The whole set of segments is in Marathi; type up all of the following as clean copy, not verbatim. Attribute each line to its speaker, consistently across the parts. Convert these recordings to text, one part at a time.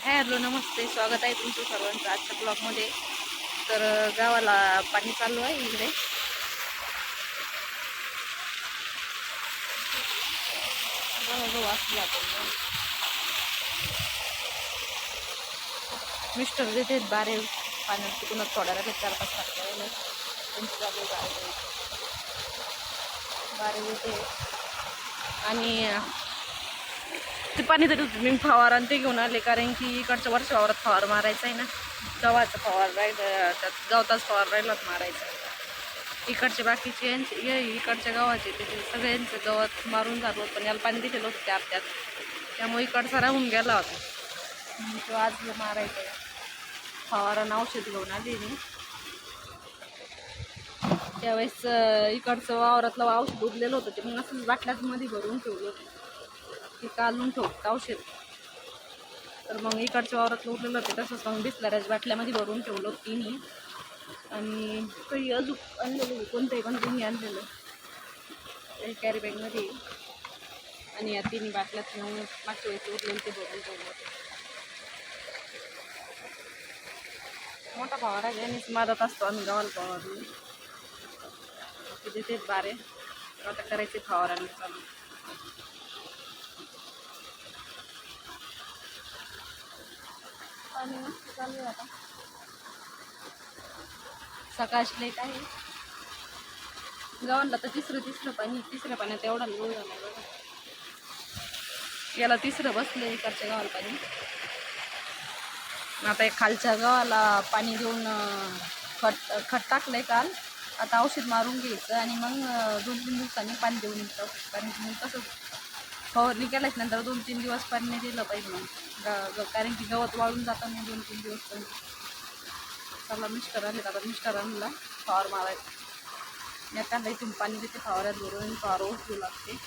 Speaker 1: हॅलो नमस्ते, स्वागत आहे तुमचं सर्वांचं आजच्या ब्लॉगमध्ये. तर गावाला पाणी चालू आहे इकडे. मिस्टर देते बारे पाण्यात तिकडून थोड्या राहिले 4-5 तारखे राहिले त्यांची चालू बारे देते. आणि ते पाणी तरी मी फवारा ते घेऊन आले, कारण की इकडच्या वर्षा वावरात फवार मारायचा आहे ना. गव्हाचा फवार राहिला, त्यात गवताच फवार राहिलाच मारायचा. इकडचे बाकीचे इकडच्या गावाचे त्याचे सगळ्यांचं गवत मारून झालं होतं, पण याला पाणी दिलेलं होतं त्यात त्यामुळे इकडचा राहून गेला होता. तो आज मारायचा फवारा औषध घेऊन आली मी. त्यावेळेस इकडचं वावरातलं औषध उरलेलं होतं, ते मग असं बाटल्यामध्ये भरून ठेवलं होतं, ते काढून ठेवतं औषध. तर मग इकडच्या वावरातलं उरलेलं होतं तसंच मग बिस्लऱ्याच्या बाटल्यामध्ये भरून ठेवलं होतं तिन्ही. आणि काही अजून आणलेलं कोणतंही पण तिन्ही आणलेलं कॅरी बॅगमध्ये. आणि या तिन्ही बाटल्यात मग मागच्या वेळेस उरलेलं ते भरून ठेवलं होतं. मोठा फवारा घ्यायनीच मारत असतो आम्ही गावाला फवारणी. तिथे बारे आता करायचे फवाराने चालू. पाणी मस्त चालू आहे आता. सकाळची लेट आहे गावाला तर तिसरं पाणी. तिसऱ्या पाण्यात एवढा लोळ झाला बघा. याला तिसरं बसलं इकडच्या गावाला पाणी. आता एक खालच्या गावाला पाणी देऊन खत टाकलंय काल. आता औषध मारून घ्यायचं आणि मग 2-3 दिवसांनी पाणी देऊन येतं. कारण की मग कसं फवारणी केल्याच नंतर 2-3 दिवस पाणी दिलं पाहिजे मग, कारण की गवत वाळून जातं मग 2-3 दिवस. पण चला मिस्टर आले, आता मिस्टरांना फवार मारायचं. मी त्यांना इथून पाणी देते फवाऱ्यात भरून, फवार उचलू लागते.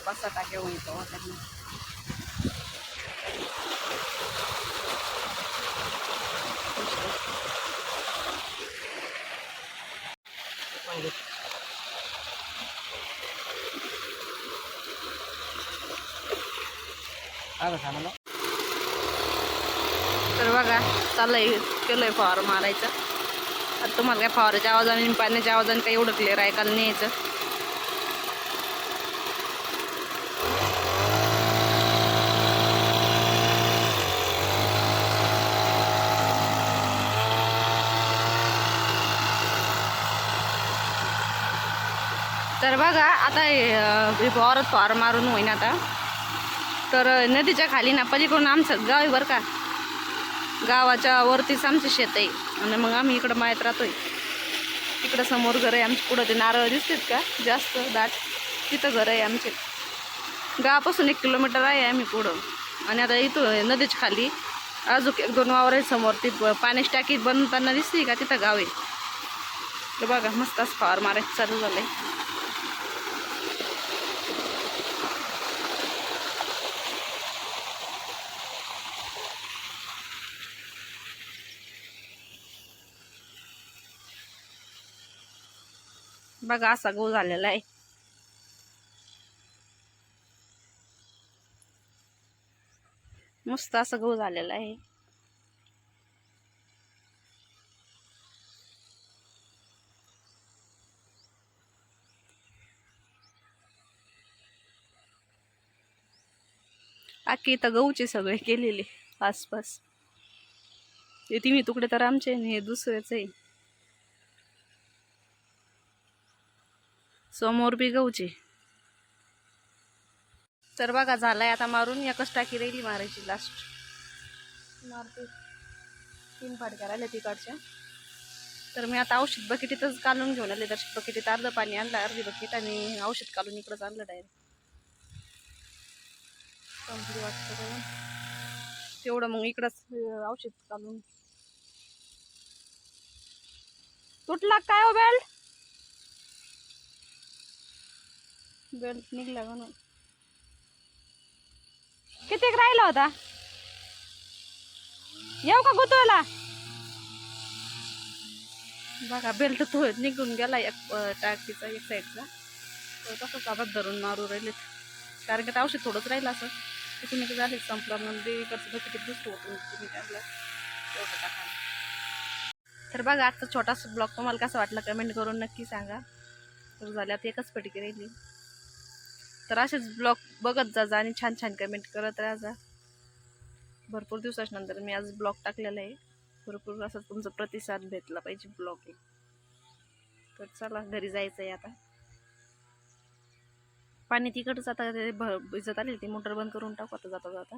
Speaker 1: 5-6 टाक्या होईल तेव्हा त्यांनी. तर बघा चाललंय, केलंय फवार मारायचं. आता तुम्हाला काय फवाराच्या आवाजाने आणि पाण्याच्या आवाजाने काही एवढं क्लिअर ऐकायला नाही यायचं. तर बघा आता फवारात फवार मारून होईन आता. तर नदीच्या खाली ना पलीकडून आमचं गाव आहे बरं का. गावाच्या वरतीच आमचं शेत आहे आणि मग आम्ही इकडं माहीत राहतोय. इकडं समोर घर आहे आमच्या. पुढं ते नारळ दिसतात का जास्त दाट, तिथं घर आहे आमचे. गावापासून 1 किलोमीटर आहे आम्ही पुढं. आणि आता इथं नदीच्या खाली अजून 1-2 वावर आहे समोर. ती पाण्याची टाकी बनताना दिसते का, तिथं गाव आहे. तर बघा मस्त असं फवार मारायचं चालू झालंय. बघा असा गहू झालेला आहे. मस्त असं गहू झालेला आहे. आखी इथं गहूचे सगळे केलेले आसपास. ते तिन्ही तुकडे तर आमचे, हे दुसरेच आहे. समोर बी गहूचे. तर बघा झालाय आता मारून. एकच टाकी राहिली मारायची, लास्ट मारते. 3 फाटक्या राहिल्या तिकडच्या. तर मी आता औषध बकेटीतच काढून घेऊन आले. तर बकेटीत अर्ध पाणी आणलं, अर्धी बकेट, आणि औषध काढून इकडंच आणलं डायरेक्ट. संपली वाटतं तेवढं, मग इकडंच औषध काढून. तुटला काय हो बेल्ट? बेल्ट निघला का? किती राहिला होता? येऊ का गुतवला? बघा बेल्ट तो निघून गेला एक टाकीचा, एक साईडचा. तर तसंच आता धरून मारू राहिलेत, कारण की औषध थोडंच राहिलं असं. तुम्ही झाले संपलं म्हणून देवीकडचं बकेट दुसरं होतं तुम्ही टाकलं तेवढं टाकायला. तर बघा आजचा छोटासा ब्लॉग तुम्हाला कसा वाटला कमेंट करून नक्की सांगा. तर झाले आता एकच पटकी राहिली. तर असेच ब्लॉग बघत जा आणि छान छान कमेंट करत राहा जा. भरपूर दिवसानंतर मी आज ब्लॉग टाकलेला आहे. भरपूर असं तुमचा प्रतिसाद भेटला पाहिजे ब्लॉग. तर चला घरी जायचं आहे आता. पाणी तिकडच आता भिजत आले ती मोटर बंद करून टाकू आता जाता जाता.